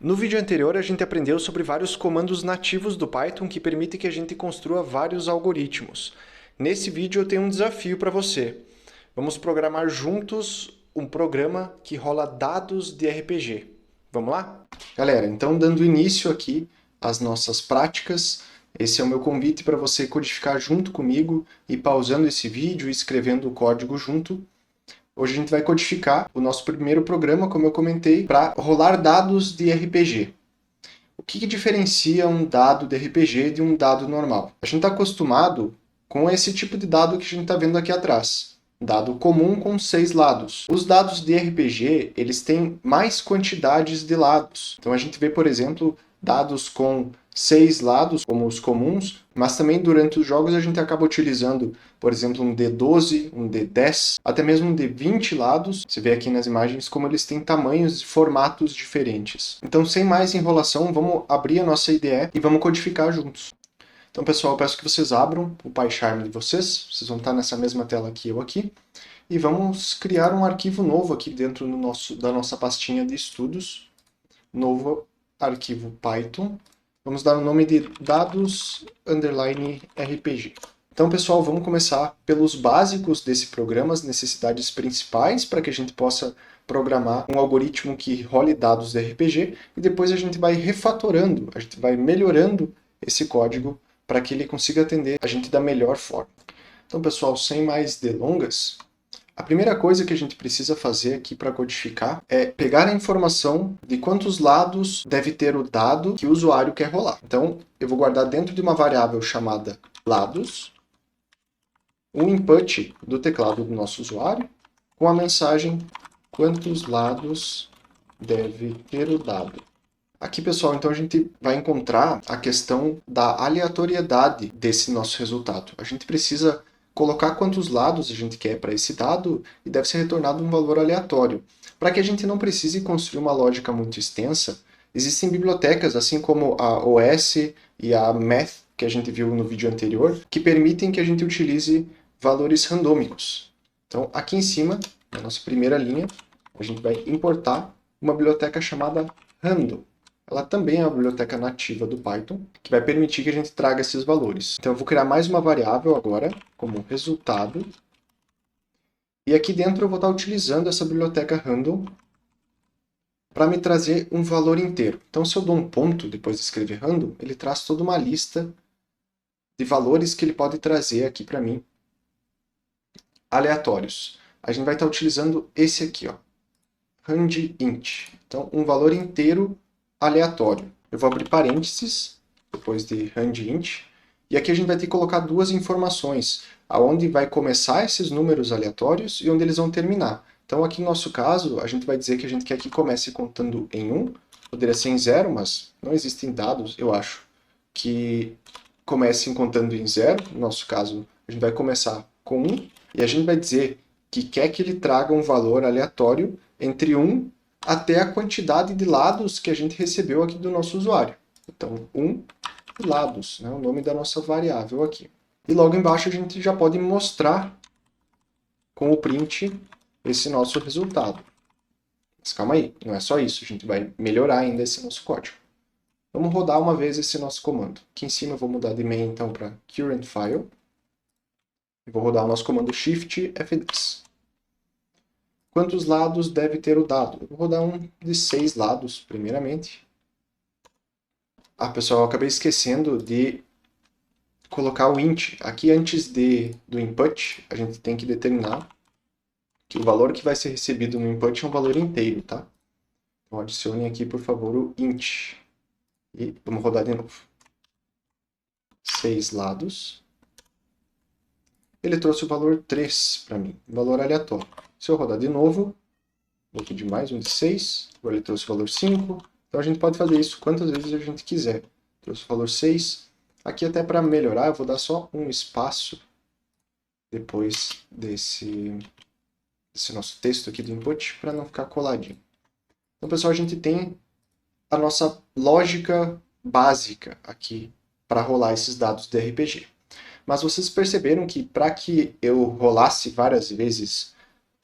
No vídeo anterior, a gente aprendeu sobre vários comandos nativos do Python que permitem que a gente construa vários algoritmos. Nesse vídeo eu tenho um desafio para você. Vamos programar juntos um programa que rola dados de RPG. Vamos lá? Galera, então dando início aqui às nossas práticas, esse é o meu convite para você codificar junto comigo e pausando esse vídeo e escrevendo o código junto. Hoje a gente vai codificar o nosso primeiro programa, como eu comentei, para rolar dados de RPG. O que diferencia um dado de RPG de um dado normal? A gente está acostumado com esse tipo de dado que a gente está vendo aqui atrás. Dado comum com 6 lados. Os dados de RPG, eles têm mais quantidades de lados. Então a gente vê, por exemplo, dados com 6 lados, como os comuns, mas também durante os jogos a gente acaba utilizando, por exemplo, um D12, um D10, até mesmo um D20 lados. Você vê aqui nas imagens como eles têm tamanhos e formatos diferentes. Então, sem mais enrolação, vamos abrir a nossa IDE e vamos codificar juntos. Então, pessoal, eu peço que vocês abram o PyCharm de vocês. Vocês vão estar nessa mesma tela que eu aqui. E vamos criar um arquivo novo aqui dentro da nossa pastinha de estudos. Novo arquivo Python. Vamos dar o nome de dados_RPG. Então, pessoal, vamos começar pelos básicos desse programa, as necessidades principais para que a gente possa programar um algoritmo que role dados de RPG e depois a gente vai refatorando, a gente vai melhorando esse código para que ele consiga atender a gente da melhor forma. Então, pessoal, sem mais delongas, a primeira coisa que a gente precisa fazer aqui para codificar é pegar a informação de quantos lados deve ter o dado que o usuário quer rolar. Então, eu vou guardar dentro de uma variável chamada lados o input do teclado do nosso usuário com a mensagem quantos lados deve ter o dado. Aqui, pessoal, então a gente vai encontrar a questão da aleatoriedade desse nosso resultado. A gente precisa colocar quantos lados a gente quer para esse dado e deve ser retornado um valor aleatório. Para que a gente não precise construir uma lógica muito extensa, existem bibliotecas, assim como a OS e a Math, que a gente viu no vídeo anterior, que permitem que a gente utilize valores randômicos. Então, aqui em cima, na nossa primeira linha, a gente vai importar uma biblioteca chamada random. Ela também é uma biblioteca nativa do Python, que vai permitir que a gente traga esses valores. Então eu vou criar mais uma variável agora, como resultado. E aqui dentro eu vou estar utilizando essa biblioteca random para me trazer um valor inteiro. Então se eu dou um ponto depois de escrever random, ele traz toda uma lista de valores que ele pode trazer aqui para mim, aleatórios. A gente vai estar utilizando esse aqui, ó, randint. Então um valor inteiro aleatório. Eu vou abrir parênteses, depois de randint, e aqui a gente vai ter que colocar duas informações, aonde vai começar esses números aleatórios e onde eles vão terminar. Então aqui no nosso caso, a gente vai dizer que a gente quer que comece contando em 1, poderia ser em 0, mas não existem dados, eu acho, que comecem contando em 0. No nosso caso, a gente vai começar com 1, e a gente vai dizer que quer que ele traga um valor aleatório entre 1 até a quantidade de lados que a gente recebeu aqui do nosso usuário. Então, lados, né, o nome da nossa variável aqui. E logo embaixo a gente já pode mostrar com o print esse nosso resultado. Mas calma aí, não é só isso, a gente vai melhorar ainda esse nosso código. Vamos rodar uma vez esse nosso comando. Aqui em cima eu vou mudar de main então para current file. E vou rodar o nosso comando shift F10. Quantos lados deve ter o dado? Eu vou rodar um de 6 lados, primeiramente. Ah, pessoal, eu acabei esquecendo de colocar o int. Aqui, antes do input, a gente tem que determinar que o valor que vai ser recebido no input é um valor inteiro, tá? Então, adicione aqui, por favor, o int. E vamos rodar de novo. 6 lados. Ele trouxe o valor 3 para mim, um valor aleatório. Se eu rodar de novo, vou pedir mais um de 6, agora ele trouxe o valor 5. Então a gente pode fazer isso quantas vezes a gente quiser. Trouxe o valor 6. Aqui até para melhorar, eu vou dar só um espaço depois desse nosso texto aqui do input, para não ficar coladinho. Então, pessoal, a gente tem a nossa lógica básica aqui para rolar esses dados de RPG. Mas vocês perceberam que para que eu rolasse várias vezes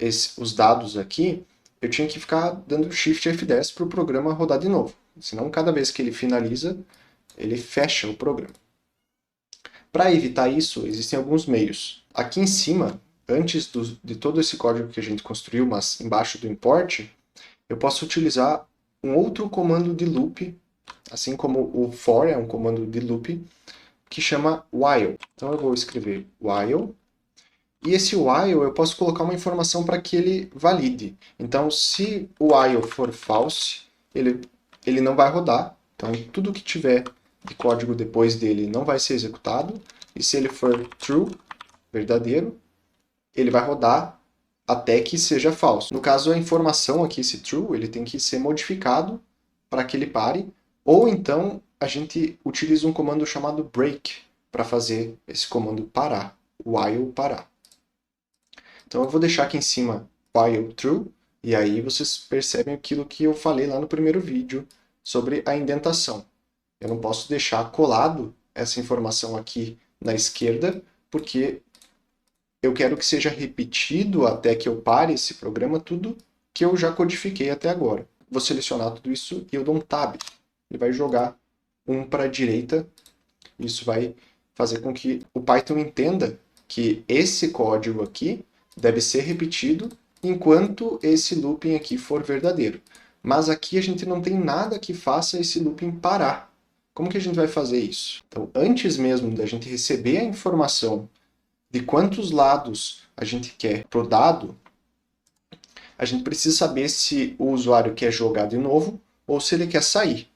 os dados aqui, eu tinha que ficar dando Shift F10 para o programa rodar de novo. Senão, cada vez que ele finaliza, ele fecha o programa. Para evitar isso, existem alguns meios. Aqui em cima, antes de todo esse código que a gente construiu, mas embaixo do import, eu posso utilizar um outro comando de loop, assim como o for é um comando de loop, que chama while. Então eu vou escrever while, e esse while eu posso colocar uma informação para que ele valide. Então se o while for false, ele não vai rodar. Então tudo que tiver de código depois dele não vai ser executado. E se ele for true, verdadeiro, ele vai rodar até que seja falso. No caso, a informação aqui, esse true, ele tem que ser modificado para que ele pare, ou então a gente utiliza um comando chamado break para fazer esse comando parar, while parar. Então eu vou deixar aqui em cima while true, e aí vocês percebem aquilo que eu falei lá no primeiro vídeo sobre a indentação. Eu não posso deixar colado essa informação aqui na esquerda, porque eu quero que seja repetido até que eu pare esse programa tudo que eu já codifiquei até agora. Vou selecionar tudo isso e eu dou um Tab. Ele vai jogar um para a direita. Isso vai fazer com que o Python entenda que esse código aqui deve ser repetido enquanto esse looping aqui for verdadeiro. Mas aqui a gente não tem nada que faça esse looping parar. Como que a gente vai fazer isso? Então, antes mesmo da gente receber a informação de quantos lados a gente quer pro dado, a gente precisa saber se o usuário quer jogar de novo ou se ele quer sair.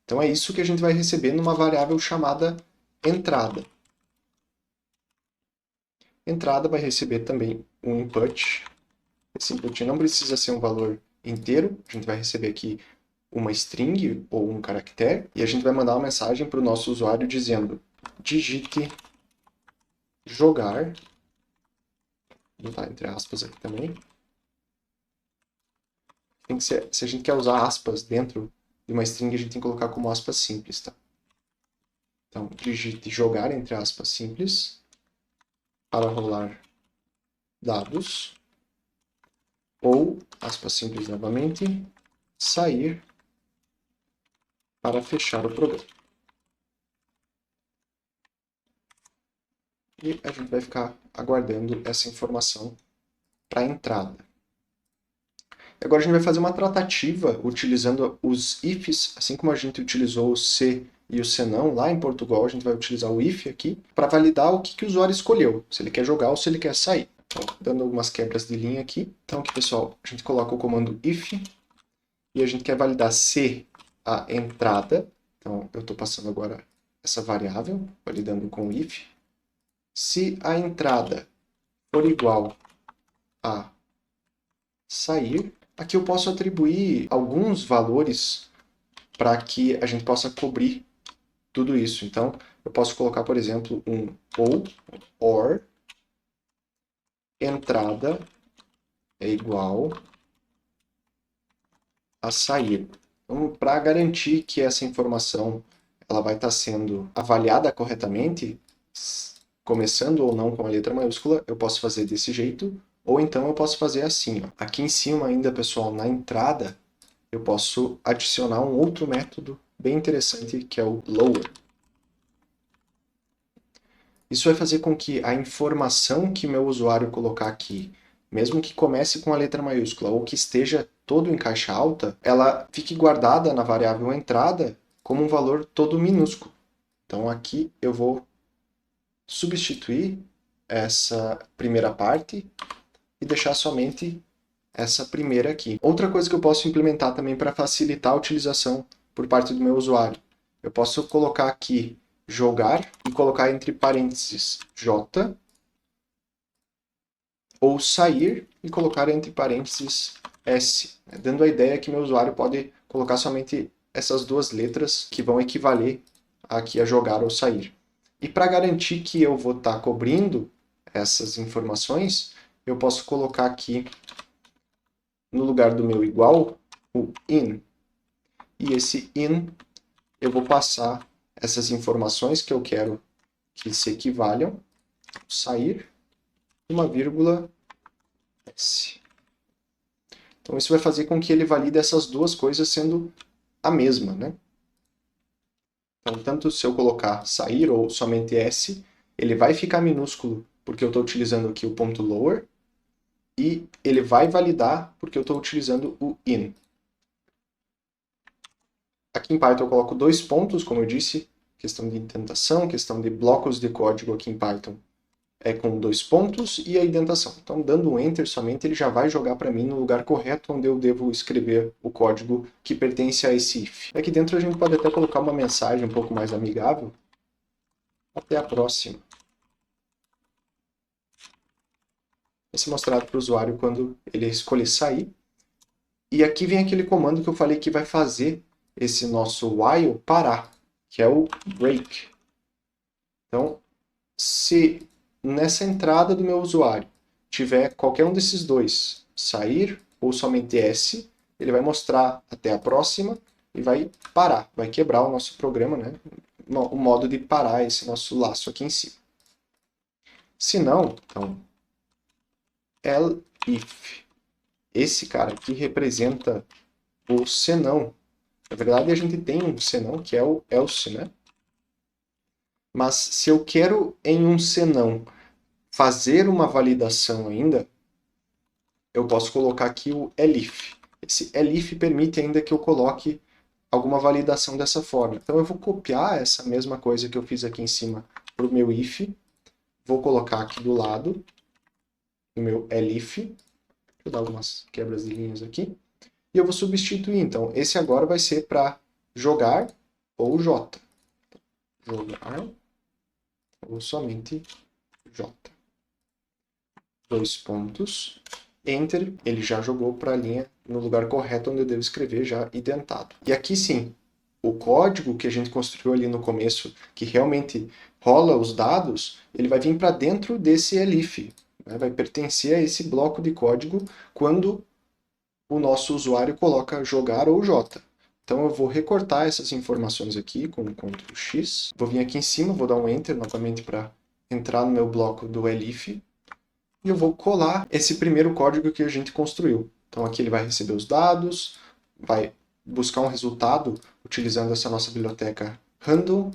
Então é isso que a gente vai receber numa variável chamada entrada. Entrada vai receber também um input. Esse input não precisa ser um valor inteiro, a gente vai receber aqui uma string ou um caractere, e a gente vai mandar uma mensagem para o nosso usuário dizendo digite jogar, vou botar entre aspas aqui também. Tem que ser, se a gente quer usar aspas dentro de uma string, a gente tem que colocar como aspas simples, tá? Então, digite jogar entre aspas simples para rolar dados, ou, aspas simples novamente, sair para fechar o programa. E a gente vai ficar aguardando essa informação para a entrada. Agora a gente vai fazer uma tratativa utilizando os ifs, assim como a gente utilizou o se e o senão lá em Portugal, a gente vai utilizar o if aqui para validar o que o usuário escolheu, se ele quer jogar ou se ele quer sair. Então, dando algumas quebras de linha aqui. Então aqui, pessoal, a gente coloca o comando if e a gente quer validar se a entrada, então eu estou passando agora essa variável, validando com if, se a entrada for igual a sair, aqui eu posso atribuir alguns valores para que a gente possa cobrir tudo isso. Então, eu posso colocar, por exemplo, um or, entrada é igual a sair. Então, para garantir que essa informação ela vai estar sendo avaliada corretamente, começando ou não com a letra maiúscula, eu posso fazer desse jeito, ou então eu posso fazer assim. Ó. Aqui em cima ainda, pessoal, na entrada, eu posso adicionar um outro método bem interessante, que é o lower. Isso vai fazer com que a informação que meu usuário colocar aqui, mesmo que comece com a letra maiúscula ou que esteja todo em caixa alta, ela fique guardada na variável entrada como um valor todo minúsculo. Então aqui eu vou substituir essa primeira parte e deixar somente essa primeira aqui. Outra coisa que eu posso implementar também para facilitar a utilização por parte do meu usuário. Eu posso colocar aqui jogar e colocar entre parênteses J, ou sair e colocar entre parênteses S, dando a ideia que meu usuário pode colocar somente essas duas letras que vão equivaler aqui a jogar ou sair. E para garantir que eu vou estar cobrindo essas informações, eu posso colocar aqui no lugar do meu igual, o in. E esse in, eu vou passar essas informações que eu quero que se equivalham, sair, uma vírgula S. Então isso vai fazer com que ele valide essas duas coisas sendo a mesma, né? Então, tanto se eu colocar sair ou somente S, ele vai ficar minúsculo porque eu estou utilizando aqui o ponto lower, e ele vai validar porque eu estou utilizando o in. Aqui em Python eu coloco 2 pontos, como eu disse, questão de indentação, questão de blocos de código aqui em Python é com 2 pontos, e a indentação. Então, dando um Enter somente, ele já vai jogar para mim no lugar correto onde eu devo escrever o código que pertence a esse if. Aqui dentro a gente pode até colocar uma mensagem um pouco mais amigável. Até a próxima. Vai ser mostrado para o usuário quando ele escolher sair. E aqui vem aquele comando que eu falei que vai fazer esse nosso while parar, que é o break. Então, se nessa entrada do meu usuário tiver qualquer um desses dois, sair ou somente S, ele vai mostrar até a próxima e vai parar, vai quebrar o nosso programa, né? O modo de parar esse nosso laço aqui em cima. Se não, então, elif. Esse cara aqui representa o senão. Na verdade, a gente tem um senão que é o else, né? Mas se eu quero em um senão fazer uma validação ainda, eu posso colocar aqui o elif. Esse elif permite ainda que eu coloque alguma validação dessa forma. Então eu vou copiar essa mesma coisa que eu fiz aqui em cima para o meu if, vou colocar aqui do lado no meu elif. Deixa eu dar algumas quebras de linhas aqui. E eu vou substituir, então, esse agora vai ser para jogar ou J. Jogar ou somente J. 2 pontos, Enter, ele já jogou para a linha no lugar correto onde eu devo escrever, já identado. E aqui sim, o código que a gente construiu ali no começo, que realmente rola os dados, ele vai vir para dentro desse elif, né? Vai pertencer a esse bloco de código quando o nosso usuário coloca jogar ou J. Então eu vou recortar essas informações aqui com Ctrl X. Vou vir aqui em cima, vou dar um Enter novamente para entrar no meu bloco do elif. E eu vou colar esse primeiro código que a gente construiu. Então aqui ele vai receber os dados, vai buscar um resultado utilizando essa nossa biblioteca random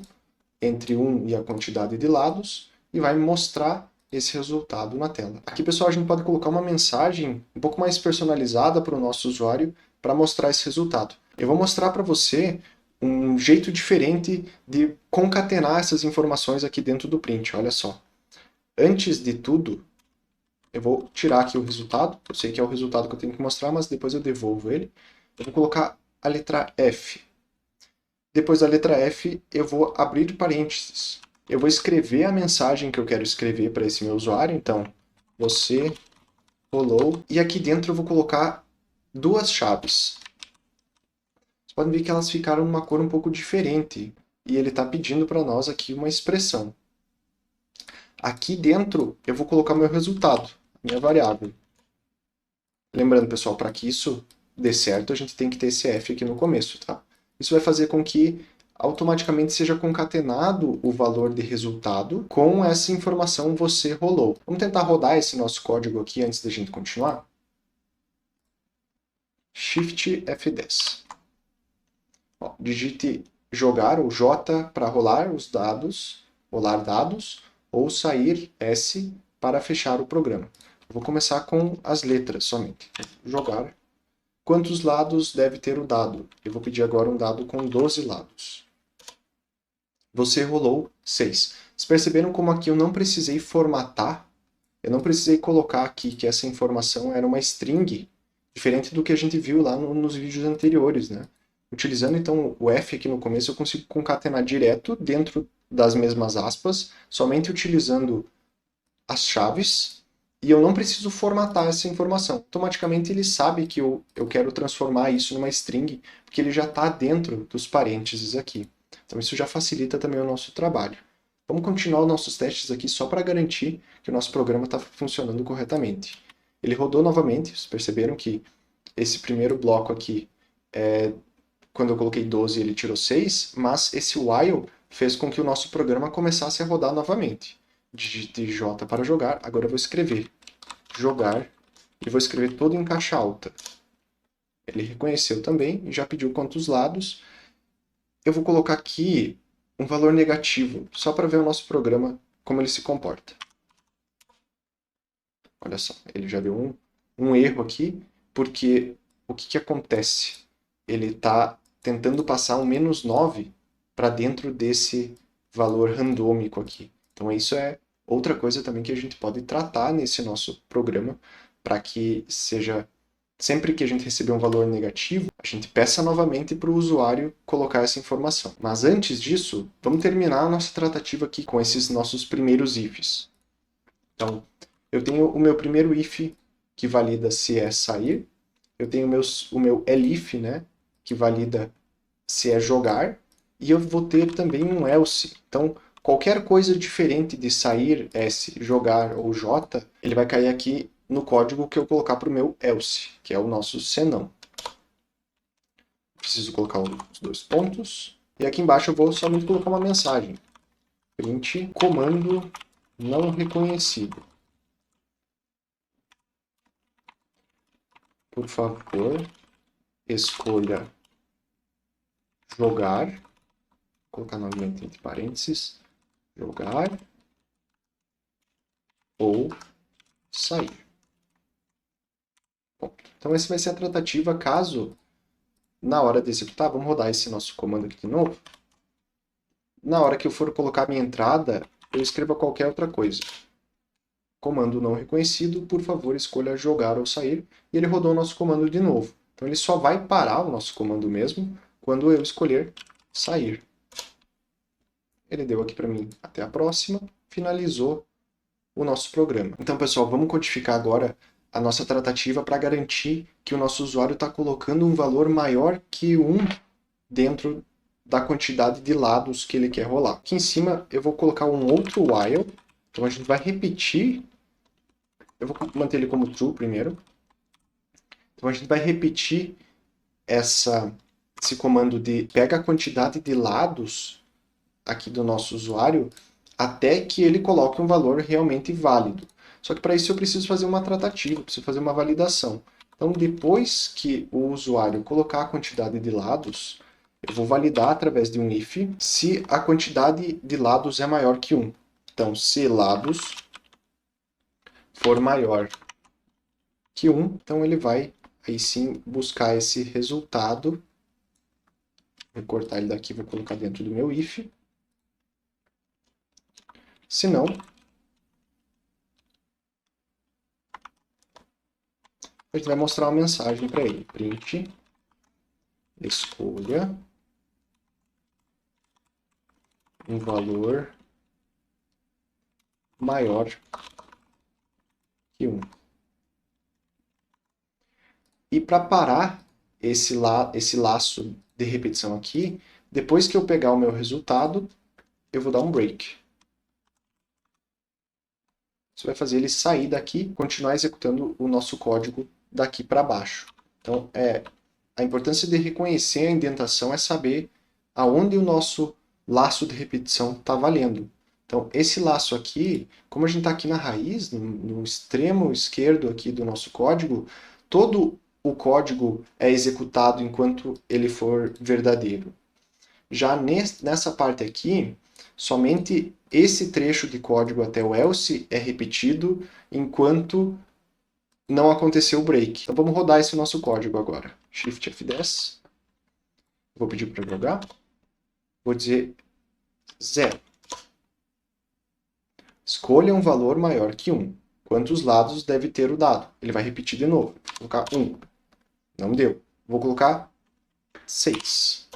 entre 1 e a quantidade de lados e vai mostrar esse resultado na tela. Aqui, pessoal, a gente pode colocar uma mensagem um pouco mais personalizada para o nosso usuário para mostrar esse resultado. Eu vou mostrar para você um jeito diferente de concatenar essas informações aqui dentro do print. Olha só. Antes de tudo, eu vou tirar aqui o resultado. Eu sei que é o resultado que eu tenho que mostrar, mas depois eu devolvo ele. Eu vou colocar a letra F. Depois da letra F, eu vou abrir parênteses. Eu vou escrever a mensagem que eu quero escrever para esse meu usuário. Então, você rolou. E aqui dentro eu vou colocar 2 chaves. Vocês podem ver que elas ficaram numa cor um pouco diferente. E ele está pedindo para nós aqui uma expressão. Aqui dentro eu vou colocar meu resultado, minha variável. Lembrando, pessoal, para que isso dê certo, a gente tem que ter esse F aqui no começo, tá? Isso vai fazer com que automaticamente seja concatenado o valor de resultado com essa informação você rolou. Vamos tentar rodar esse nosso código aqui antes da gente continuar? Shift F10. Ó, digite jogar ou J para rolar os dados, ou sair S para fechar o programa. Eu vou começar com as letras somente. Jogar. Quantos lados deve ter o dado? Eu vou pedir agora um dado com 12 lados. Você rolou 6. Vocês perceberam como aqui eu não precisei formatar? Eu não precisei colocar aqui que essa informação era uma string, diferente do que a gente viu lá nos vídeos anteriores, né? Utilizando então o F aqui no começo, eu consigo concatenar direto dentro das mesmas aspas, somente utilizando as chaves, e eu não preciso formatar essa informação. Automaticamente ele sabe que eu quero transformar isso numa string, porque ele já está dentro dos parênteses aqui. Então isso já facilita também o nosso trabalho. Vamos continuar os nossos testes aqui só para garantir que o nosso programa está funcionando corretamente. Ele rodou novamente, vocês perceberam que esse primeiro bloco aqui, quando eu coloquei 12 ele tirou 6, mas esse while fez com que o nosso programa começasse a rodar novamente. Digite J para jogar, agora eu vou escrever jogar, e vou escrever todo em caixa alta. Ele reconheceu também e já pediu quantos lados. Eu vou colocar aqui um valor negativo, só para ver o nosso programa, como ele se comporta. Olha só, ele já deu um erro aqui, porque o que acontece? Ele está tentando passar um -9 para dentro desse valor randômico aqui. Então isso é outra coisa também que a gente pode tratar nesse nosso programa, para que seja, sempre que a gente receber um valor negativo, a gente peça novamente para o usuário colocar essa informação. Mas antes disso, vamos terminar a nossa tratativa aqui com esses nossos primeiros ifs. Então, eu tenho o meu primeiro if, que valida se é sair. Eu tenho o meu elif, né, que valida se é jogar. E eu vou ter também um else. Então, qualquer coisa diferente de sair, s, jogar ou j, ele vai cair aqui no código que eu colocar para o meu else, que é o nosso senão. Preciso colocar os dois pontos. E aqui embaixo eu vou somente colocar uma mensagem. Print comando não reconhecido. Por favor, escolha jogar, vou colocar novamente entre parênteses, jogar ou sair. Bom, então essa vai ser a tratativa caso, na hora de executar, vamos rodar esse nosso comando aqui de novo. Na hora que eu for colocar minha entrada, eu escreva qualquer outra coisa. Comando não reconhecido, por favor, escolha jogar ou sair, e ele rodou o nosso comando de novo. Então ele só vai parar o nosso comando mesmo quando eu escolher sair. Ele deu aqui para mim até a próxima, finalizou o nosso programa. Então, pessoal, vamos codificar agora a nossa tratativa para garantir que o nosso usuário está colocando um valor maior que 1 dentro da quantidade de lados que ele quer rolar. Aqui em cima eu vou colocar um outro while, então a gente vai repetir, eu vou manter ele como true primeiro, então a gente vai repetir esse comando de pega a quantidade de lados aqui do nosso usuário até que ele coloque um valor realmente válido. Só que para isso eu preciso fazer uma tratativa, preciso fazer uma validação. Então, depois que o usuário colocar a quantidade de lados, eu vou validar através de um if se a quantidade de lados é maior que 1. Então, se lados for maior que 1, então ele vai aí sim buscar esse resultado. Vou cortar ele daqui, vou colocar dentro do meu if. Se não, a gente vai mostrar uma mensagem para ele. Print, escolha um valor maior que 1. E para parar esse laço de repetição aqui, depois que eu pegar o meu resultado, eu vou dar um break. Isso vai fazer ele sair daqui e continuar executando o nosso código daqui para baixo. Então, a importância de reconhecer a indentação é saber aonde o nosso laço de repetição está valendo. Então, esse laço aqui, como a gente está aqui na raiz, no extremo esquerdo aqui do nosso código, todo o código é executado enquanto ele for verdadeiro. Já nessa parte aqui, somente esse trecho de código até o else é repetido enquanto não aconteceu o break. Então vamos rodar esse nosso código agora. Shift F10. Vou pedir para jogar. Vou dizer 0. Escolha um valor maior que 1. Quantos lados deve ter o dado? Ele vai repetir de novo. Vou colocar 1. Não deu. Vou colocar 6.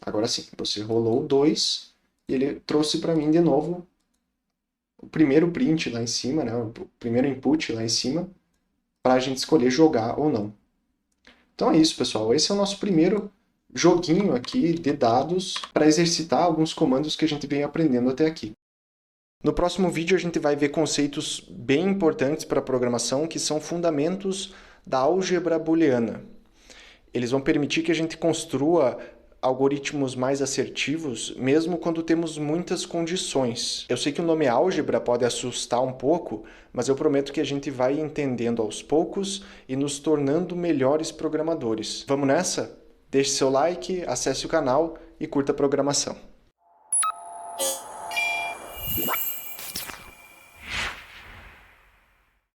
Agora sim, você rolou 2 e ele trouxe para mim de novo o primeiro print lá em cima, né? O primeiro input lá em cima, para a gente escolher jogar ou não. Então é isso, pessoal. Esse é o nosso primeiro joguinho aqui de dados para exercitar alguns comandos que a gente vem aprendendo até aqui. No próximo vídeo a gente vai ver conceitos bem importantes para a programação, que são fundamentos da álgebra booleana. Eles vão permitir que a gente construa algoritmos mais assertivos, mesmo quando temos muitas condições. Eu sei que o nome álgebra pode assustar um pouco, mas eu prometo que a gente vai entendendo aos poucos e nos tornando melhores programadores. Vamos nessa? Deixe seu like, acesse o canal e curta a programação.